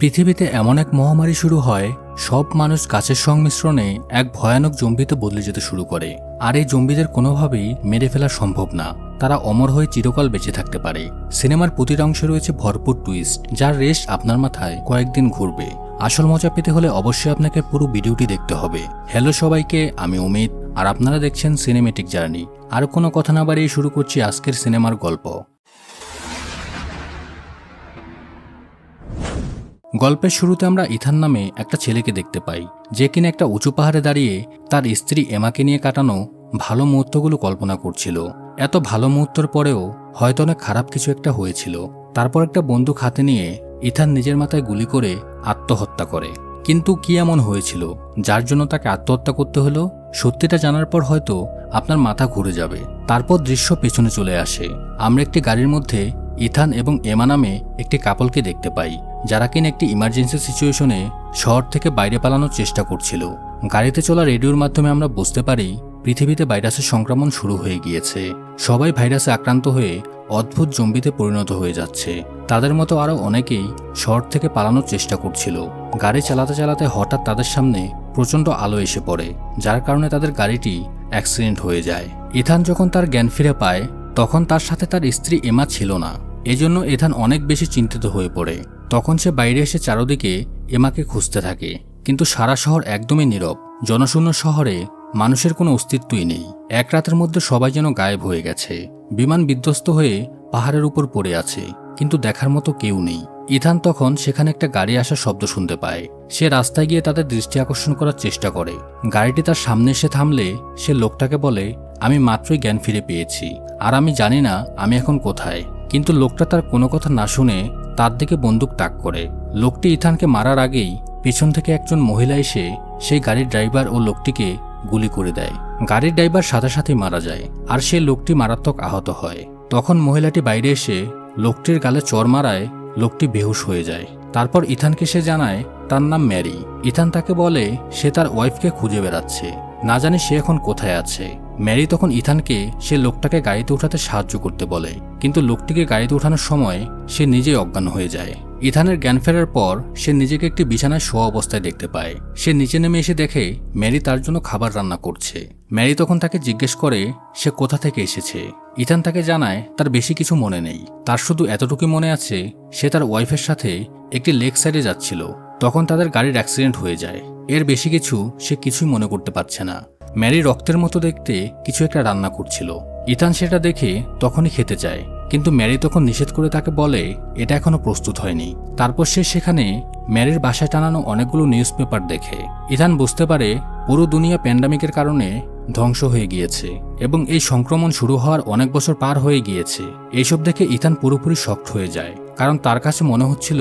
পৃথিবীতে এমন এক মহামারী শুরু হয়, সব মানুষ গাছের সংমিশ্রণে এক ভয়ানক জম্বিতে বদলে যেতে শুরু করে। আর এই জম্বিদের কোনোভাবেই মেরে ফেলা সম্ভব না, তারা অমর হয়ে চিরকাল বেঁচে থাকতে পারে। সিনেমার প্রতিটা অংশে রয়েছে ভরপুর টুইস্ট, যার রেশ আপনার মাথায় কয়েকদিন ঘুরবে। আসল মজা পেতে হলে অবশ্যই আপনাকে পুরো ভিডিওটি দেখতে হবে। হ্যালো সবাইকে, আমি অমিত, আর আপনারা দেখছেন সিনেমেটিক জার্নি। আর কোনো কথা না বাড়িয়ে শুরু করছি আজকের সিনেমার গল্প। গল্পের শুরুতে আমরা ইথান নামে একটা ছেলেকে দেখতে পাই, যে কিনা একটা উঁচু পাহাড়ে দাঁড়িয়ে তার স্ত্রী এমাকে নিয়ে কাটানো ভালো মুহূর্তগুলো কল্পনা করছিল। এত ভালো মুহূর্তের পরেও হয়তো অনেক খারাপ কিছু একটা হয়েছিল। তারপর একটা বন্দুক হাতে নিয়ে ইথান নিজের মাথায় গুলি করে আত্মহত্যা করে। কিন্তু কি এমন হয়েছিল যার জন্য তাকে আত্মহত্যা করতে হলো? সত্যিটা জানার পর হয়তো আপনার মাথা ঘুরে যাবে। তারপর দৃশ্য পেছনে চলে আসে। আমরা একটি গাড়ির মধ্যে ইথান এবং এমা নামে একটি কাপলকে দেখতে পাই, যারা কিনা একটি ইমার্জেন্সি সিচুয়েশনে শহর থেকে বাইরে পালানোর চেষ্টা করছিল। গাড়িতে চলা রেডিওর মাধ্যমে আমরা বুঝতে পারি পৃথিবীতে ভাইরাসের সংক্রমণ শুরু হয়ে গিয়েছে। সবাই ভাইরাসে আক্রান্ত হয়ে অদ্ভুত জম্বিতে পরিণত হয়ে যাচ্ছে। তাদের মতো আরও অনেকেই শহর থেকে পালানোর চেষ্টা করছিল। গাড়ি চালাতে চালাতে হঠাৎ তাদের সামনে প্রচণ্ড আলো এসে পড়ে, যার কারণে তাদের গাড়িটি অ্যাক্সিডেন্ট হয়ে যায়। ইথান যখন তার জ্ঞান ফিরে পায়, তখন তার সাথে তার স্ত্রী এমা ছিল না। এজন্য ইথান অনেক বেশি চিন্তিত হয়ে পড়ে। তখন সে বাইরে এসে চারদিকে এমাকে খুঁজতে থাকে, কিন্তু সারা শহর একদমই নীরব। জনশূন্য শহরে মানুষের কোনো অস্তিত্বই নেই। এক রাতের মধ্যে সবাই যেন গায়েব হয়ে গেছে। বিমান বিধ্বস্ত হয়ে পাহাড়ের উপর পড়ে আছে, কিন্তু দেখার মতো কেউ নেই। ইথান তখন সেখানে একটা গাড়ি আসার শব্দ শুনতে পায়। সে রাস্তায় গিয়ে তাদের দৃষ্টি আকর্ষণ করার চেষ্টা করে। গাড়িটি তার সামনে এসে থামলে সে লোকটাকে বলে, আমি মাত্রই জ্ঞান ফিরে পেয়েছি, আর আমি জানি না আমি এখন কোথায়। কিন্তু লোকটা তার কোনো কথা না শুনে তার দিকে বন্দুক তাক করে। লোকটি ইথানকে মারার আগেই পেছন থেকে একজন মহিলা এসে সেই গাড়ির ড্রাইভার ও লোকটিকে গুলি করে দেয়। গাড়ির ড্রাইভার সাথে সাথেই মারা যায়, আর সেই লোকটি মারাত্মক আহত হয়। তখন মহিলাটি বাইরে এসে লোকটির গালে চড় মারায় লোকটি বেহুশ হয়ে যায়। তারপর ইথানকে সে জানায় তার নাম ম্যারি। ইথান তাকে বলে সে তার ওয়াইফকে খুঁজে বেড়াচ্ছে, না জানে সে এখন কোথায় আছে। ম্যারি তখন ইথানকে সে লোকটাকে গাড়িতে ওঠাতে সাহায্য করতে বলে, কিন্তু লোকটিকে গাড়িতে ওঠানোর সময় সে নিজেই অজ্ঞান হয়ে যায়। ইথানের জ্ঞান ফেরার পর সে নিজেকে একটি বিছানায় শোয়া অবস্থায় দেখতে পায়। সে নিচে নেমে এসে দেখে ম্যারি তার জন্য খাবার রান্না করছে। ম্যারি তখন তাকে জিজ্ঞেস করে সে কোথা থেকে এসেছে। ইথান তাকে জানায় তার বেশি কিছু মনে নেই, তার শুধু এতটুকু মনে আছে সে তার ওয়াইফের সাথে একটি লেক সাইডে যাচ্ছিল। তখন তাদের গাড়ির অ্যাক্সিডেন্ট হয়ে যায়। এর বেশি কিছু সে কিছুই মনে করতে পারছে না। ম্যারি রক্তের মতো দেখতে কিছু একটা রান্না করছিল। ইথান সেটা দেখে তখনই খেতে চায়, কিন্তু ম্যারি তখন নিষেধ করে তাকে বলে এটা এখনো প্রস্তুত হয়নি। তারপর সে সেখানে ম্যারির বাসায় টানানো অনেকগুলো নিউজ পেপার দেখে। ইথান বুঝতে পারে পুরো দুনিয়া প্যান্ডামিকের কারণে ধ্বংস হয়ে গিয়েছে এবং এই সংক্রমণ শুরু হওয়ার অনেক বছর পার হয়ে গিয়েছে। এইসব দেখে ইথান পুরোপুরি শকড হয়ে যায়, কারণ তার কাছে মনে হচ্ছিল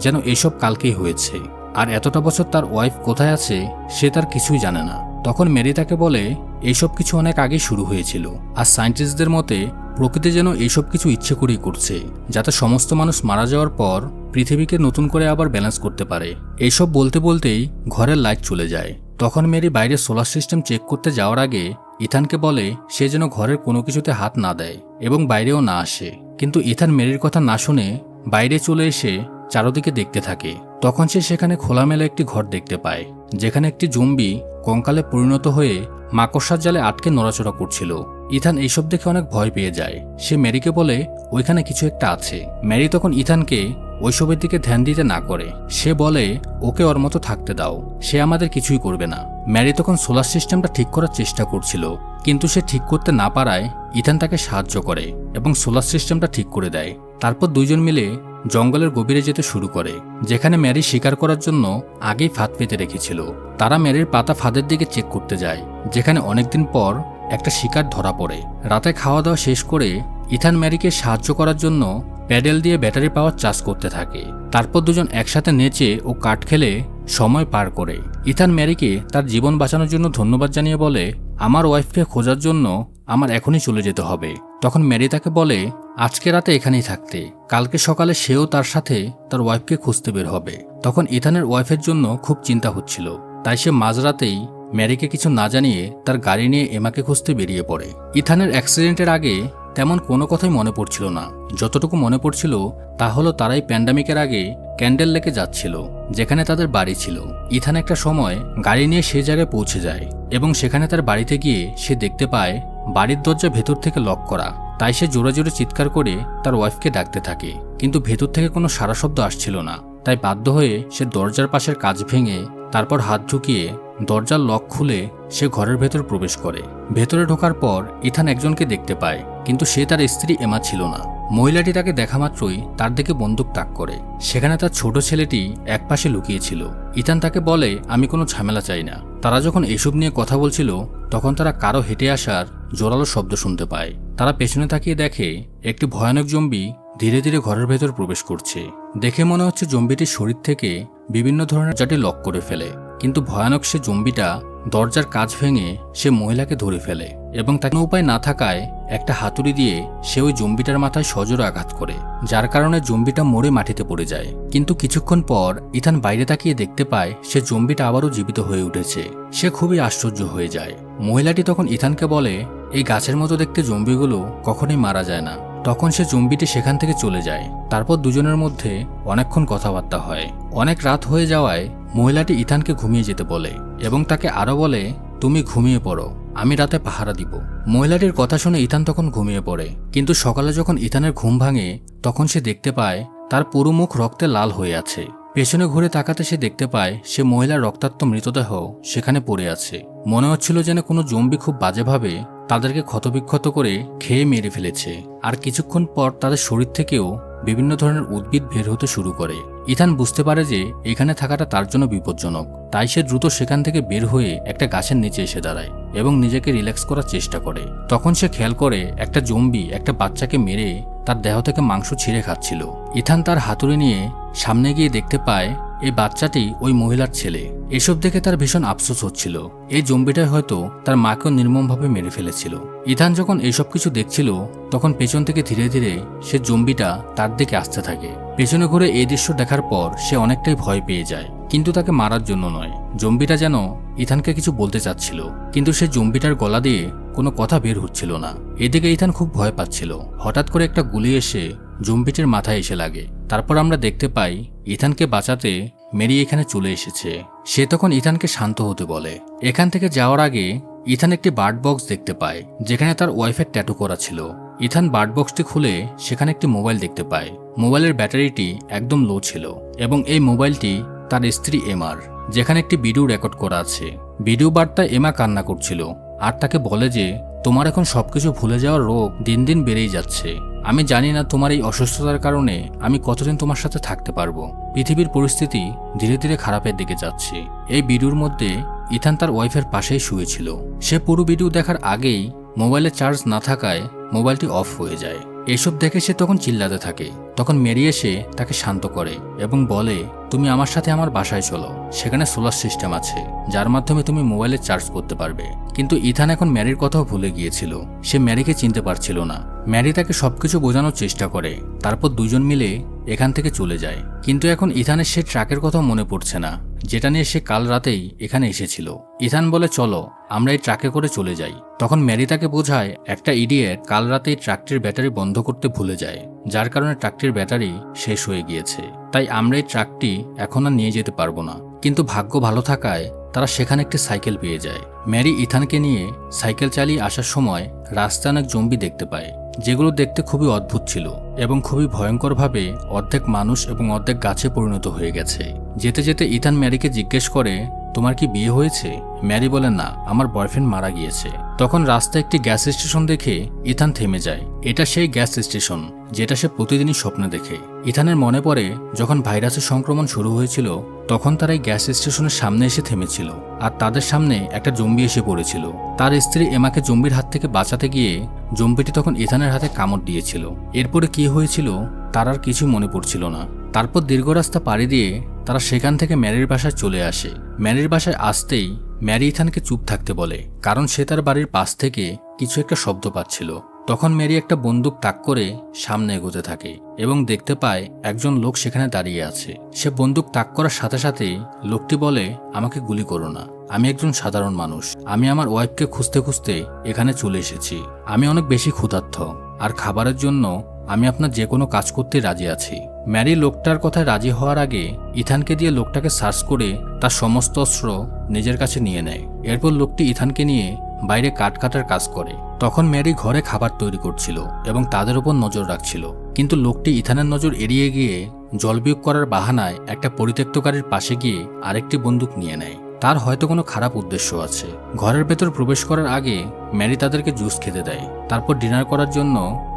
যেন এইসব কালকেই হয়েছে। আর এতটা বছর তার ওয়াইফ কোথায় আছে সে তার কিছুই জানে না। তখন ম্যারি তাকে বলে এইসব কিছু অনেক আগে শুরু হয়েছিল, আর সায়েন্টিস্টদের মতে প্রকৃতি যেন এইসব কিছু ইচ্ছে করেই করছে, যাতে সমস্ত মানুষ মারা যাওয়ার পর পৃথিবীকে নতুন করে আবার ব্যালেন্স করতে পারে। এইসব বলতে বলতেই ঘরের লাইট চলে যায়। তখন ম্যারি বাইরে সোলার সিস্টেম চেক করতে যাওয়ার আগে ইথানকে বলে সে যেন ঘরের কোনো কিছুতে হাত না দেয় এবং বাইরেও না আসে। কিন্তু ইথান ম্যারির কথা না শুনে বাইরে চলে এসে চারদিকে দেখতে থাকে। তখন সে সেখানে খোলামেলা একটি ঘর দেখতে পায়, যেখানে একটি জম্বি কঙ্কালে পরিণত হয়ে মাকড়সার জালে আটকে নড়াচড়া করছিল। ইথান এইসব দেখে অনেক ভয় পেয়ে যায়। সে ম্যারিকে বলে ওইখানে কিছু একটা আছে। ম্যারি তখন ইথানকে ওইসবের দিকে ধ্যান দিতে না করে। সে বলে ওকে ওর মতো থাকতে দাও, সে আমাদের কিছুই করবে না। ম্যারি তখন সোলার সিস্টেমটা ঠিক করার চেষ্টা করছিল, কিন্তু সে ঠিক করতে না পারায় ইথান তাকে সাহায্য করে এবং সোলার সিস্টেমটা ঠিক করে দেয়। তারপর দুইজন মিলে জঙ্গলের গভীরে যেতে শুরু করে, যেখানে ম্যারি শিকার করার জন্য আগেই ফাঁদ পেতে রেখেছিল। তারা ম্যারির পাতা ফাঁদের দিকে চেক করতে যায়, যেখানে অনেকদিন পর একটা শিকার ধরা পড়ে। রাতে খাওয়া দাওয়া শেষ করে ইথান ম্যারিকে সাহায্য করার জন্য প্যাডেল দিয়ে ব্যাটারি পাওয়ার চার্জ করতে থাকে। তারপর দুজন একসাথে নেচে ও কাঠ খেলে সময় পার করে। ইথান ম্যারিকে তার জীবন বাঁচানোর জন্য ধন্যবাদ জানিয়ে বলে আমার ওয়াইফকে খোঁজার জন্য আমার এখনই চলে যেতে হবে। তখন ম্যারি তাকে বলে আজকে রাতে এখানেই থাকতে, কালকে সকালে সেও তার সাথে তার ওয়াইফকে খুঁজতে বের হবে। তখন ইথানের ওয়াইফের জন্য খুব চিন্তা হচ্ছিল, তাই সে মাঝরাতেই ম্যারিকে কিছু না জানিয়ে তার গাড়ি নিয়ে এমাকে খুঁজতে বেরিয়ে পড়ে। ইথানের অ্যাক্সিডেন্টের আগে তেমন কোনো কথাই মনে পড়ছিল না। যতটুকু মনে পড়ছিল তা হলো তারাই প্যান্ডামিকের আগে ক্যান্ডেল লেকে যাচ্ছিল, যেখানে তাদের বাড়ি ছিল। ইথান একটা সময় গাড়ি নিয়ে সে জায়গায় পৌঁছে যায় এবং সেখানে তার বাড়িতে গিয়ে সে দেখতে পায় বাড়ির দরজা ভেতর থেকে লক করা। তাই সে জোরে জোরে চিৎকার করে তার ওয়াইফকে ডাকতে থাকে, কিন্তু ভেতর থেকে কোনো সাড়া শব্দ আসছিল না। তাই বাধ্য হয়ে সে দরজার পাশের কাঁচ ভেঙে তারপর হাত ঢুকিয়ে দরজার লক খুলে সে ঘরের ভেতর প্রবেশ করে। ভেতরে ঢোকার পর ইথান একজনকে দেখতে পায়, কিন্তু সে তার স্ত্রী এমা ছিল না। মহিলাটি তাকে দেখা মাত্রই তার দিকে বন্দুক তাক করে। সেখানে তার ছোট ছেলেটি একপাশে লুকিয়েছিল। ইথান তাকে বলে, আমি কোনো ঝামেলা চাই না। তারা যখন এসব নিয়ে কথা বলছিল তখন তারা কারো হেঁটে আসার জোরালো শব্দ শুনতে পায়। তারা পেছনে তাকিয়ে দেখে একটি ভয়ানক জম্বি ধীরে ধীরে ঘরের ভেতর প্রবেশ করছে। দেখে মনে হচ্ছে জম্বিটির শরীর থেকে বিভিন্ন ধরনের জাটি লক করে ফেলে, কিন্তু ভয়ানক সে জম্বিটা দরজার কাঁচ ভেঙে সে মহিলাকে ধরে ফেলে এবং তাকে উপায় না থাকায় একটা হাতুড়ি দিয়ে সে ওই জম্বিটার মাথায় সজোরে আঘাত করে, যার কারণে জম্বিটা মরে মাটিতে পড়ে যায়। কিন্তু কিছুক্ষণ পর ইথান বাইরে তাকিয়ে দেখতে পায় সে জম্বিটা আবারও জীবিত হয়ে উঠেছে। সে খুবই আশ্চর্য হয়ে যায়। মহিলাটি তখন ইথানকে বলে, এই গাছের মতো দেখতে জম্বিগুলো কখনোই মারা যায় না। তখন সে জম্বিটি সেখান থেকে চলে যায়। তারপর দুজনের মধ্যে অনেকক্ষণ কথাবার্তা হয়। অনেক রাত হয়ে যাওয়ায় মহিলাটি ইথানকে ঘুমিয়ে যেতে বলে এবং তাকে আরও বলে, তুমি ঘুমিয়ে পড়ো, আমি রাতে পাহারা দিব। মহিলাটির কথা শুনে ইথান তখন ঘুমিয়ে পড়ে, কিন্তু সকালে যখন ইথানের ঘুম ভাঙে তখন সে দেখতে পায় তার পুরো মুখ রক্তে লাল হয়ে আছে। পেছনে ঘুরে তাকাতে সে দেখতে পায় সে মহিলার রক্তাক্ত মৃতদেহ সেখানে পড়ে আছে। মনে হচ্ছিল যেন কোনো জম্বি খুব বাজেভাবে তাদেরকে ক্ষতবিক্ষত করে খেয়ে মেরে ফেলেছে। আর কিছুক্ষণ পর তাদের শরীর থেকেও বিভিন্ন ধরনের উদ্ভিদ বের হতে শুরু করে। ইথান বুঝতে পারে যে এখানে থাকাটা তার জন্য বিপজ্জনক। তাই সে দ্রুত সেখান থেকে বের হয়ে একটা গাছের নিচে এসে দাঁড়ায় এবং নিজেকে রিল্যাক্স করার চেষ্টা করে। তখন সে খেয়াল করে একটা জম্বি একটা বাচ্চাকে মেরে তার দেহ থেকে মাংস ছিঁড়ে খাচ্ছিল। ইথান তার হাতুড়ি নিয়ে সামনে গিয়ে দেখতে পায় এই বাচ্চাটি ওই মহিলার ছেলে। এসব দেখে তার ভীষণ আফসোস হচ্ছিল। এই জম্বিটাই হয়তো তার মাকেও নির্মমভাবে মেরে ফেলেছিল। ইথান যখন এইসব কিছু দেখছিল তখন পেছন থেকে ধীরে ধীরে সে জম্বিটা তার দিকে আসতে থাকে। পেছনে ঘুরে এই দৃশ্য দেখার পর সে অনেকটাই ভয় পেয়ে যায়, কিন্তু তাকে মারার জন্য নয়। জম্বিটা যেন ইথানকে কিছু বলতে চাচ্ছিল, কিন্তু সে জম্বিটার গলা দিয়ে কোনো কথা বের হচ্ছিল না। এদিকে ইথান খুব ভয় পাচ্ছিল। হঠাৎ করে একটা গুলি এসে জম্বিটির মাথায় এসে লাগে। তারপর আমরা দেখতে পাই ইথানকে বাঁচাতে মেরি এখানে চলে এসেছে। সে তখন ইথানকে শান্ত হতে বলে। এখান থেকে যাওয়ার আগে ইথান একটি বার্ড বক্স দেখতে পায়, যেখানে তার ওয়াইফের ট্যাটু করা ছিল। ইথান বার্ড বক্সটি খুলে সেখানে একটি মোবাইল দেখতে পায়। মোবাইলের ব্যাটারিটি একদম লো ছিল এবং এই মোবাইলটি তার স্ত্রী এমার, যেখানে একটি ভিডিও রেকর্ড করা আছে। ভিডিও বার্তায় এমা কান্না করছিল আর তাকে বলে যে তোমার এখন সবকিছু ভুলে যাওয়ার রোগ দিন দিন বেড়েই যাচ্ছে। আমি জানি না তোমার এই অসুস্থতার কারণে আমি কতদিন তোমার সাথে থাকতে পারবো। পৃথিবীর পরিস্থিতি ধীরে ধীরে খারাপের দিকে যাচ্ছে। এই ভিডিওর মধ্যে ইথান তার ওয়াইফের পাশেই শুয়েছিল। সে পুরো ভিডিও দেখার আগেই মোবাইলে চার্জ না থাকায় মোবাইলটি অফ হয়ে যায়। এসব দেখে সে তখন চিল্লাতে থাকে। তখন মেরি এসে তাকে শান্ত করে এবং বলে, তুমি আমার সাথে আমার বাসায় চলো, সেখানে সোলার সিস্টেম আছে যার মাধ্যমে তুমি মোবাইলে চার্জ করতে পারবে। কিন্তু ইথান এখন ম্যারির কথাও ভুলে গিয়েছিল। সে ম্যারিকে চিনতে পারছিল না। ম্যারি তাকে সবকিছু বোঝানোর চেষ্টা করে। তারপর দুজন মিলে এখান থেকে চলে যায়। কিন্তু এখন ইথানের সে ট্রাকের কথাও মনে পড়ছে না, যেটা নিয়ে সে কাল রাতেই এখানে এসেছিল। ইথান বলে, চলো আমরা এই ট্রাকে করে চলে যাই। তখন ম্যারি তাকে বোঝায় একটা ইডিয়েট কাল রাতেই ট্রাকটির ব্যাটারি বন্ধ করতে ভুলে যায়, যার কারণে ট্রাকটির ব্যাটারি শেষ হয়ে গিয়েছে। তাই আমরা এই ট্রাকটি এখন আর নিয়ে যেতে পারবো না। কিন্তু ভাগ্য ভালো থাকায় তারা সেখানে একটি সাইকেল পেয়ে যায়। ম্যারি ইথানকে নিয়ে সাইকেল চালিয়ে আসার সময় রাস্তায় অনেক জম্বি দেখতে পায়, যেগুলো দেখতে খুবই অদ্ভুত ছিল এবং খুবই ভয়ঙ্করভাবে অর্ধেক মানুষ এবং অর্ধেক গাছে পরিণত হয়ে গেছে। যেতে যেতে ইথান ম্যারিকে জিজ্ঞেস করে, তোমার কি বিয়ে হয়েছে? ম্যারি বলে, না, আমার বয়ফ্রেন্ড মারা গিয়েছে। তখন রাস্তায় একটি গ্যাস স্টেশন দেখে ইথান থেমে যায়। এটা সেই গ্যাস স্টেশন যেটা সে প্রতিদিনই স্বপ্নে দেখে। ইথানের মনে পড়ে যখন ভাইরাসের সংক্রমণ শুরু হয়েছিল তখন তারা এই গ্যাস স্টেশনের সামনে এসে থেমেছিল আর তাদের সামনে একটা জম্বি এসে পড়েছিল। তার স্ত্রী এমাকে জম্বির হাত থেকে বাঁচাতে গিয়ে জম্বিটি তখন ইথানের হাতে কামড় দিয়েছিল। এরপরে কি হয়েছিল তার আর কিছু মনে পড়ছিল না। তারপর দীর্ঘ রাস্তা পাড়ি দিয়ে তারা সেখান থেকে ম্যারির বাসায় চলে আসে। ম্যারির বাসায় আসতেই ম্যারি ইথানকে চুপ থাকতে বলে, কারণ সে তার বাড়ির পাশ থেকে কিছু একটা শব্দ পাচ্ছিল। তখন ম্যারি একটা বন্দুক তাক করে সামনে এগোতে থাকে এবং দেখতে পায় একজন লোক সেখানে দাঁড়িয়ে আছে। সে বন্দুক তাক করার সাথে সাথেই লোকটি বলে, আমাকে গুলি করো না, আমি একজন সাধারণ মানুষ। আমি আমার ওয়াইফকে খুঁজতে খুঁজতে এখানে চলে এসেছি। আমি অনেক বেশি ক্ষুধার্ত আর খাবারের জন্য আমি আপনার যে কোনো কাজ করতে রাজি আছি। ম্যারি লোকটার কথায় রাজি হওয়ার আগে ইথানকে দিয়ে লোকটাকে সার্চ করে তার সমস্ত অস্ত্র নিজের কাছে নিয়ে নেয়। এরপর লোকটি ইথানকে নিয়ে বাইরে কাঠ কাটার কাজ করে। তখন ম্যারি ঘরে খাবার তৈরি করছিল এবং তাদের উপর নজর রাখছিল, কিন্তু লোকটি ইথানের নজর এড়িয়ে গিয়ে জলবিয়োগ করার বাহানায় একটা পরিত্যক্ত গাড়ির পাশে গিয়ে আরেকটি বন্দুক নিয়ে নেয়। তার হয়তো কোনো খারাপ উদ্দেশ্য আছে। ঘরের ভেতর প্রবেশ করার আগে ম্যারি তাদেরকে জুস খেতে দেয়। তারপর ডিনার করার জন্য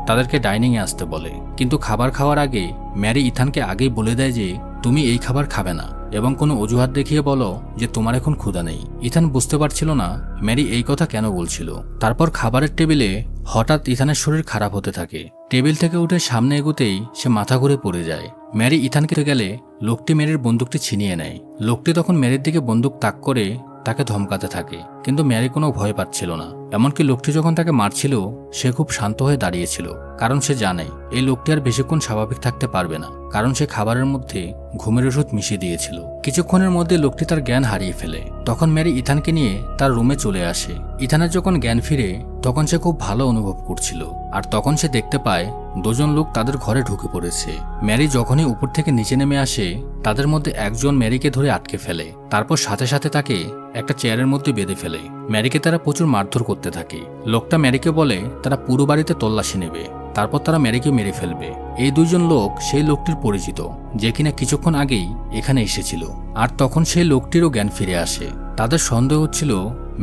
তাদেরকে ডাইনিংয়ে আসতে বলে, কিন্তু খাবার খাওয়ার আগে ম্যারি ইথানকে আগেই বলে দেয় যে তুমি এই খাবার খাবে না এবং কোনো অজুহাত দেখিয়ে বলো যে তোমার এখন ক্ষুধা নেই। ইথান বুঝতে পারছিল না ম্যারি এই কথা কেন বলছিল। তারপর খাবারের টেবিলে হঠাৎ ইথানের শরীর খারাপ হতে থাকে। টেবিল থেকে উঠে সামনে এগোতেই সে মাথা ঘুরে পড়ে যায়। ম্যারি ইথানকে গেলে লোকটি ম্যারির বন্দুকটি ছিনিয়ে নেয়। লোকটি তখন ম্যারির দিকে বন্দুক তাক করে তাকে ধমকাতে থাকে, কিন্তু ম্যারি কোনো ভয় পাচ্ছিল না। এমনকি লোকটি যখন তাকে মারছিল সে খুব শান্ত হয়ে দাঁড়িয়েছিল, কারণ সে জানে এই লোকটি আর বেশিক্ষণ স্বাভাবিক থাকতে পারবে না, কারণ সে খাবারের মধ্যে ঘুমের ওষুধ মিশিয়ে দিয়েছিল। কিছুক্ষণের মধ্যে লোকটি তার জ্ঞান হারিয়ে ফেলে। তখন ম্যারি ইথানকে নিয়ে তার রুমে চলে আসে। ইথানের যখন জ্ঞান ফিরে তখন সে খুব ভালো অনুভব করছিল, আর তখন সে দেখতে পায় দুজন লোক তাদের ঘরে ঢুকে পড়েছে। ম্যারি যখনই উপর থেকে নিচে নেমে আসে তাদের মধ্যে একজন ম্যারিকে ধরে আটকে ফেলে, তারপর সাথে সাথে তাকে একটা চেয়ারের মধ্যে বেঁধে ফেলে। ম্যারিকে তারা প্রচুর মারধর করতে থাকে। লোকটা ম্যারিকে বলে তারা পুরো বাড়িতে তল্লাশি নেবে, তারপর তারা ম্যারিকে মেরে ফেলবে। এই দুইজন লোক সেই লোকটির পরিচিত, যে কিনা কিছুক্ষণ আগেই এখানে এসেছিল। আর তখন সেই লোকটিরও জ্ঞান ফিরে আসে। তাদের সন্দেহ হচ্ছিল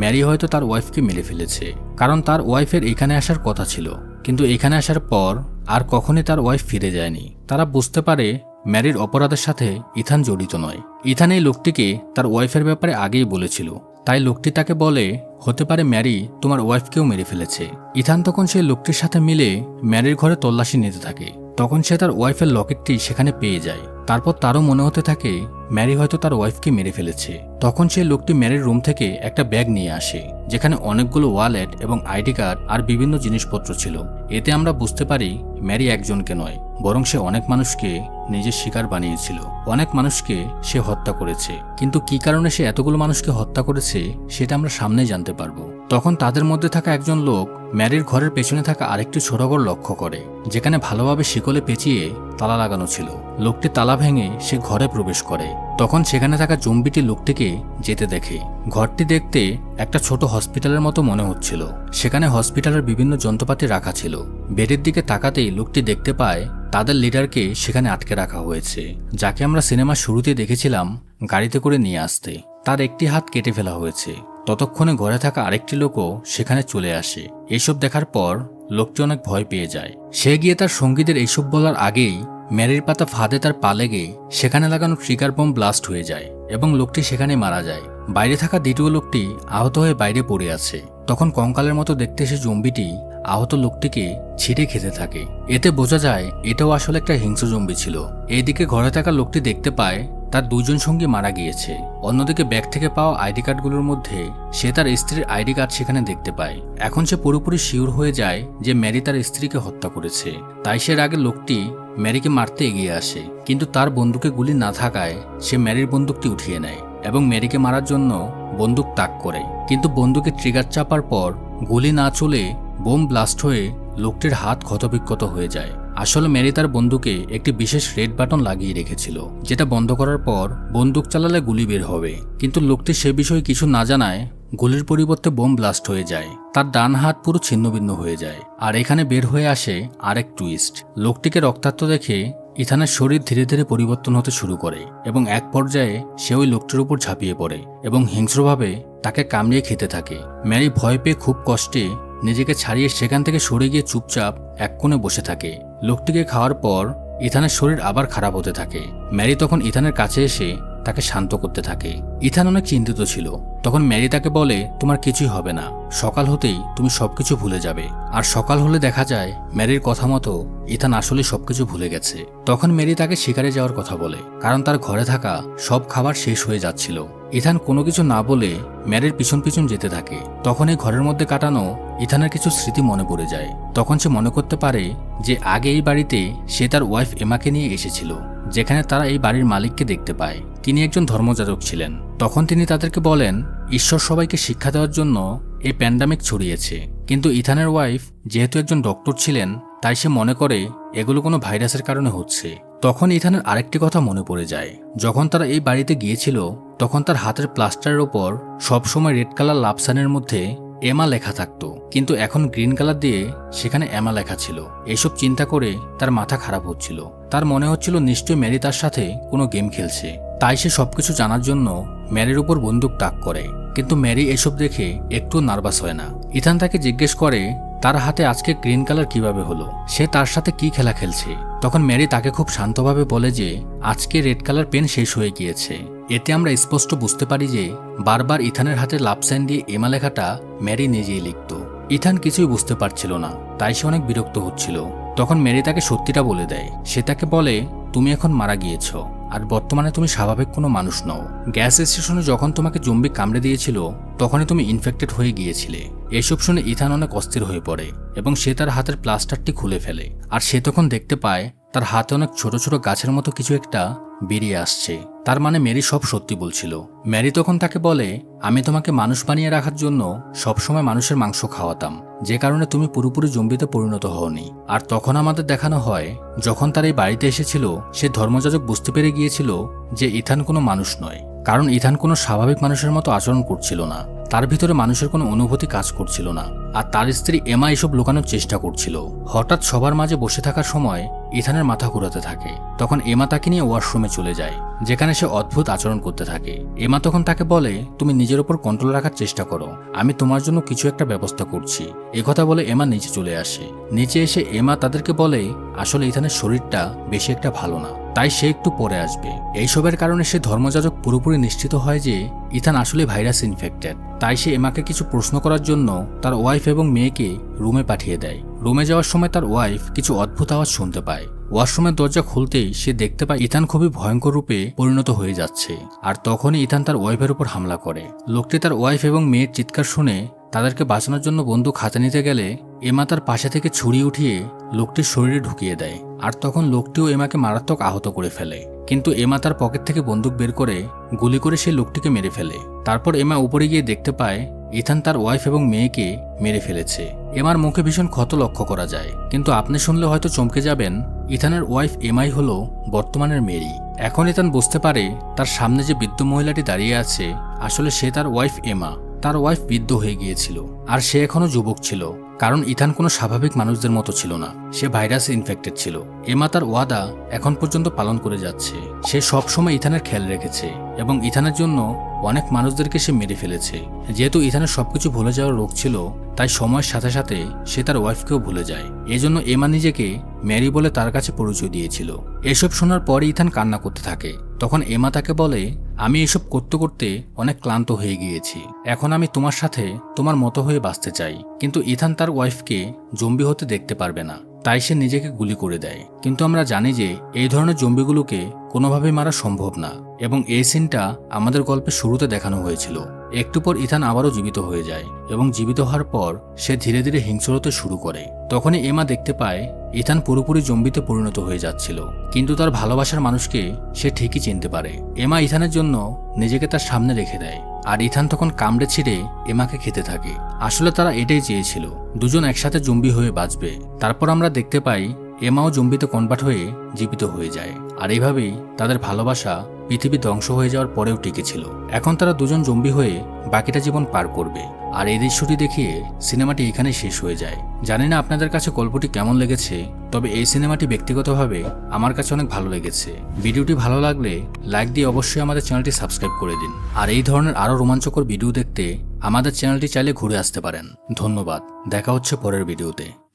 ম্যারি হয়তো তার ওয়াইফকে মেরে ফেলেছে, কারণ তার ওয়াইফের এখানে আসার কথা ছিল, কিন্তু এখানে আসার পর আর কখনই তার ওয়াইফ ফিরে যায়নি। তারা বুঝতে পারে ম্যারির অপরাধের সাথে ইথান জড়িত নয়। ইথান এই লোকটিকে তার ওয়াইফের ব্যাপারে আগেই বলেছিল, তাই লোকটি তাকে বলে হতে পারে ম্যারি তোমার ওয়াইফকেও মেরে ফেলেছে। ইথান তখন সেই লোকটির সাথে মিলে ম্যারির ঘরে তল্লাশি নিতে থাকে। তখন সে তার ওয়াইফের লকেটটি সেখানে পেয়ে যায়। তারপর তারও মনে হতে থাকে ম্যারি হয়তো তার ওয়াইফকে মেরে ফেলেছে। তখন সেই লোকটি ম্যারির রুম থেকে একটা ব্যাগ নিয়ে আসে, যেখানে অনেকগুলো ওয়ালেট এবং আইডি কার্ড আর বিভিন্ন জিনিসপত্র ছিল। এতে আমরা বুঝতে পারি ম্যারি একজনকে নয়, বরং সে অনেক মানুষকে নিজের শিকার বানিয়েছিল। অনেক মানুষকে সে হত্যা করেছে, কিন্তু কি কারণে সে এতগুলো মানুষকে হত্যা করেছে সেটা আমরা সামনেই জানতে পারবো। তখন তাদের মধ্যে থাকা একজন লোক ম্যারির ঘরের পেছনে থাকা আরেকটি ছোট ঘর লক্ষ্য করে, যেখানে ভালোভাবে শিকলে পেঁচিয়ে তালা লাগানো ছিল। লোকটি তালা ভেঙে সে ঘরে প্রবেশ করে। তখন সেখানে থাকা জম্বিটি লোকটিকে যেতে দেখে। ঘরটি দেখতে একটা ছোট হসপিটালের মতো মনে হচ্ছিল। সেখানে হসপিটালের বিভিন্ন যন্ত্রপাতি রাখা ছিল। বেডের দিকে তাকাতেই লোকটি দেখতে পায় তাদের লিডারকে সেখানে আটকে রাখা হয়েছে, যাকে আমরা সিনেমার শুরুতে দেখেছিলাম গাড়িতে করে নিয়ে আসতে। তার একটি হাত কেটে ফেলা হয়েছে। ততক্ষণে ঘরে থাকা আরেকটি লোকও সেখানে চলে আসে। এসব দেখার পর লোকটি অনেক ভয় পেয়ে যায়। সে গিয়ে তার সঙ্গীদের এইসব বলার আগেই ম্যারির পাতা ফাঁদে তার পা লেগে সেখানে লাগানো ট্রিগার বোম ব্লাস্ট হয়ে যায় এবং লোকটি সেখানে মারা যায়। বাইরে থাকা দ্বিতীয় লোকটি আহত হয়ে বাইরে পড়ে আছে। তখন কঙ্কালের মতো দেখতে এসে জম্বিটি আহত লোকটিকে ছিঁড়ে খেতে থাকে। এতে বোঝা যায় এটাও আসলে একটা হিংস্র জম্বি ছিল। এইদিকে ঘরে থাকা লোকটি দেখতে পায় তার দুইজন সঙ্গী মারা গিয়েছে। অন্যদিকে ব্যাগ থেকে পাওয়া আইডি কার্ডগুলোর মধ্যে সে তার স্ত্রীর আইডি কার্ড সেখানে দেখতে পায়। এখন সে পুরোপুরি শিওর হয়ে যায় যে ম্যারি তার স্ত্রীকে হত্যা করেছে। তাই সে আগে লোকটি ম্যারিকে মারতে এগিয়ে আসে, কিন্তু তার বন্দুকে গুলি না থাকায় সে ম্যারির বন্দুকটি উঠিয়ে নেয় এবং ম্যারিকে মারার জন্য বন্দুক তাক করে। কিন্তু বন্দুকে ট্রিগার চাপার পর গুলি না চলে বোম ব্লাস্ট হয়ে লোকটির হাত ক্ষতবিক্ষত হয়ে যায়। আসলে ম্যারি তার বন্দুকে একটি বিশেষ রেড বাটন লাগিয়ে রেখেছিল, যেটা বন্ধ করার পর বন্দুক চালালে গুলি বের হবে। কিন্তু লোকটি সে বিষয়ে কিছু না জানায় গুলির পরিবর্তে বোম ব্লাস্ট হয়ে যায়। তার ডান হাত পুরো ছিন্নভিন্ন হয়ে যায়। আর এখানে বের হয়ে আসে আরেক টুইস্ট। লোকটিকে রক্তাক্ত দেখে ইথানের শরীর ধীরে ধীরে পরিবর্তন হতে শুরু করে এবং এক পর্যায়ে সে ওই লোকটির উপর ঝাঁপিয়ে পড়ে এবং হিংস্রভাবে তাকে কামড়িয়ে খেতে থাকে। ম্যারি ভয় পেয়ে খুব কষ্টে নিজেকে ছাড়িয়ে সেখান থেকে সরে গিয়ে চুপচাপ এক কোণে বসে থাকে। লোকটিকে খাওয়ার পর ইথানের শরীর আবার খারাপ হতে থাকে। ম্যারি তখন ইথানের কাছে এসে তাকে শান্ত করতে থাকে। ইথান অনেক চিন্তিত ছিল। তখন ম্যারি তাকে বলে তোমার কিছুই হবে না, সকাল হতেই তুমি সবকিছু ভুলে যাবে। আর সকাল হলে দেখা যায় ম্যারির কথা মতো ইথান আসলে সবকিছু ভুলে গেছে। তখন ম্যারি তাকে শিকারে যাওয়ার কথা বলে, কারণ তার ঘরে থাকা সব খাবার শেষ হয়ে যাচ্ছিল। ইথান কোনো কিছু না বলে ম্যারির পিছন পিছন যেতে থাকে। তখন এই ঘরের মধ্যে কাটানো ইথানের কিছু স্মৃতি মনে পড়ে যায়। তখন সে মনে করতে পারে যে আগে এই বাড়িতে সে তার ওয়াইফ এমাকে নিয়ে এসেছিল, যেখানে তারা এই বাড়ির মালিককে দেখতে পায়। তিনি একজন ধর্মযাজক ছিলেন। তখন তিনি তাদেরকে বলেন ঈশ্বর সবাইকে শিক্ষা দেওয়ার জন্য এই প্যান্ডামিক ছড়িয়েছে। কিন্তু ইথানের ওয়াইফ যেহেতু একজন ডক্টর ছিলেন, তাই সে মনে করে এগুলো কোনো ভাইরাসের কারণে হচ্ছে। তখন ইথানের আরেকটি কথা মনে পড়ে যায়। যখন তারা এই বাড়িতে গিয়েছিল, তখন তার হাতের প্লাস্টারের ওপর সবসময় রেড কালার লাভ সাইনের মধ্যে এমা লেখা থাকতো, কিন্তু এখন গ্রিন কালার দিয়ে সেখানে এমা লেখা ছিল। এসব চিন্তা করে তার মাথা খারাপ হচ্ছিল। তার মনে হচ্ছিল নিশ্চয়ই ম্যারি তার সাথে কোনো গেম খেলছে। তাই সে সবকিছু জানার জন্য ম্যারির উপর বন্দুক তাক করে। কিন্তু ম্যারি এসব দেখে একটু নার্ভাস হয় না। ইথান তাকে জিজ্ঞেস করে তার হাতে আজকে গ্রিন কালার কিভাবে হলো, সে তার সাথে কি খেলা খেলছে। তখন ম্যারি তাকে খুব শান্তভাবে বলে যে আজকে রেড কালার পেন শেষ হয়ে গিয়েছে। এতে আমরা স্পষ্ট বুঝতে পারি যে বারবার ইথানের হাতে লাভ সাইন দিয়ে এমা লেখাটা ম্যারি নিজেই লিখত। ইথান কিছুই বুঝতে পারছিল না, তাই সে অনেক বিরক্ত হচ্ছিল। তখন ম্যারি তাকে সত্যিটা বলে দেয়। সে তাকে বলে তুমি এখন মারা গিয়েছ, আর বর্তমানে তুমি স্বাভাবিক কোনো মানুষ নও। গ্যাস স্টেশনে যখন তোমাকে জম্বি কামড়ে দিয়েছিল, তখনই তুমি ইনফেক্টেড হয়ে গিয়েছিলে। এসব শুনে ইথান অনেক অস্থির হয়ে পড়ে এবং সে তার হাতের প্লাস্টারটি খুলে ফেলে। আর সে তখন দেখতে পায় তার হাতে অনেক ছোট ছোট গাছের মতো কিছু একটা বেরিয়ে আসছে। তার মানে ম্যারি সব সত্যি বলছিল। ম্যারি তখন তাকে বলে আমি তোমাকে মানুষ বানিয়ে রাখার জন্য সবসময় মানুষের মাংস খাওয়াতাম, যে কারণে তুমি পুরোপুরি জম্বিতে পরিণত হওনি। আর তখন আমাদের দেখানো হয় যখন তার এই বাড়িতে এসেছিল, সে ধর্মযাজক বুঝতে পেরে গিয়েছিল যে ইথান কোনো মানুষ নয়, কারণ ইথান কোনো স্বাভাবিক মানুষের মতো আচরণ করছিল না। তার ভিতরে মানুষের কোনো অনুভূতি কাজ করছিল না। আর তার স্ত্রী এমা এসব লুকানোর চেষ্টা করছিল। হঠাৎ সবার মাঝে বসে থাকার সময় ইথানের মাথা ঘুরাতে থাকে। তখন এমা তাকে নিয়ে ওয়াশরুমে চলে যায়, যেখানে সে অদ্ভুত আচরণ করতে থাকে। এমা তখন তাকে বলে তুমি নিজের উপর কন্ট্রোল রাখার চেষ্টা করো, আমি তোমার জন্য কিছু একটা ব্যবস্থা করছি। একথা বলে এমা নিচে চলে আসে। নিচে এসে এমা তাদেরকে বলে আসলে ইথানের শরীরটা বেশি একটা ভালো না, তাই সে একটু পরে আসবে। এইসবের কারণে সে ধর্মযাজক পুরোপুরি নিশ্চিত হয় যে ইথান আসলে ভাইরাস ইনফেক্টেড। তাই সে এমাকে কিছু প্রশ্ন করার জন্য তার ওয়াইফ এবং মেয়েকে রুমে পাঠিয়ে দেয়। রুমে যাওয়ার সময় তার ওয়াইফ কিছু অদ্ভুত আওয়াজ শুনতে পায়। ওয়াশরুমের দরজা খুলতেই সে দেখতে পায় ইথান খুবই ভয়ঙ্কর রূপে পরিণত হয়ে যাচ্ছে। আর তখনই ইথান তার ওয়াইফের উপর হামলা করে। লোকটি তার ওয়াইফ এবং মেয়ের চিৎকার শুনে তাদেরকে বাঁচানোর জন্য বন্দুক হাতে নিতে গেলে এমা তার পাশে থেকে ছুরি উঠিয়ে লোকটির শরীরে ঢুকিয়ে দেয়। আর তখন লোকটিও এমাকে মারাত্মক আহত করে ফেলে। কিন্তু এমা তার পকেট থেকে বন্দুক বের করে গুলি করে সেই লোকটিকে মেরে ফেলে। তারপর এমা উপরে গিয়ে দেখতে পায় ইথান তার ওয়াইফ এবং মেয়েকে মেরে ফেলেছে। এমার মুখে ভীষণ ক্ষত লক্ষ্য করা যায়। কিন্তু আপনি শুনলে হয়তো চমকে যাবেন, ইথানের ওয়াইফ এমাই হলো বর্তমানের মেরি। এখন ইথান বুঝতে পারে তার সামনে যে বৃদ্ধ মহিলাটি দাঁড়িয়ে আছে আসলে সে তার ওয়াইফ এমা। তার ওয়াইফ বৃদ্ধ হয়ে গিয়েছিল আর সে এখনো যুবক ছিল, কারণ ইথান কোনো স্বাভাবিক মানুষদের মতো ছিল না, সে ভাইরাসে ইনফেক্টেড ছিল। এমা তার ওয়াদা এখন পর্যন্ত পালন করে যাচ্ছে। সে সবসময় ইথানের খেয়াল রেখেছে এবং ইথানের জন্য অনেক মানুষদেরকে সে মেরে ফেলেছে। যেহেতু ইথানের সবকিছু ভুলে যাওয়ার রোগ ছিল, তাই সময়ের সাথে সাথে সে তার ওয়াইফকেও ভুলে যায়। এজন্য এমা নিজেকে ম্যারি বলে তার কাছে পরিচয় দিয়েছিল। এসব শোনার পরে ইথান কান্না করতে থাকে। তখন এমা তাকে বলে আমি এসব করতে করতে অনেক ক্লান্ত হয়ে গিয়েছি, এখন আমি তোমার সাথে তোমার মতো হয়ে বাঁচতে চাই। কিন্তু ইথান তার ওয়াইফকে জম্বি হতে দেখতে পারবে না, তাই সে নিজেকে গুলি করে দেয়। কিন্তু আমরা জানি যে এই ধরনের জম্বিগুলোকে কোনোভাবেই মারা সম্ভব না এবং এই সিনটা আমাদের গল্পের শুরুতে দেখানো হয়েছিল। একটু পর ইথান আবারও জীবিত হয়ে যায় এবং জীবিত হওয়ার পর সে ধীরে ধীরে হিংস্র হতে শুরু করে। তখনই এমা দেখতে পায় ইথান পুরোপুরি জম্বিতে পরিণত হয়ে যাচ্ছিল, কিন্তু তার ভালোবাসার মানুষকে সে ঠিকই চিনতে পারে। এমা ইথানের জন্য নিজেকে তার সামনে রেখে দেয় আর ইথান তখন কামড়ে ছিঁড়ে এমাকে খেতে থাকে। আসলে তারা এটাই চেয়েছিল, দুজন একসাথে জম্বি হয়ে বাঁচবে। তারপর আমরা দেখতে পাই এমাও জম্বিতে কনভার্ট হয়ে জীবিত হয়ে যায়। আর এইভাবেই তাদের ভালোবাসা পৃথিবী ধ্বংস হয়ে যাওয়ার পরেও টিকেছিল। এখন তারা দুজন জম্বি হয়ে বাকিটা জীবন পার করবে। আর এই দৃশ্যটি দেখিয়ে সিনেমাটি এখানেই শেষ হয়ে যায়। জানি না আপনাদের কাছে গল্পটি কেমন লেগেছে, তবে এই সিনেমাটি ব্যক্তিগতভাবে আমার কাছে অনেক ভালো লেগেছে। ভিডিওটি ভালো লাগলে লাইক দিয়ে অবশ্যই আমাদের চ্যানেলটি সাবস্ক্রাইব করে দিন। আর এই ধরনের আরও রোমাঞ্চকর ভিডিও দেখতে আমাদের চ্যানেলটি চাইলে ঘুরে আসতে পারেন। ধন্যবাদ, দেখা হচ্ছে পরের ভিডিওতে।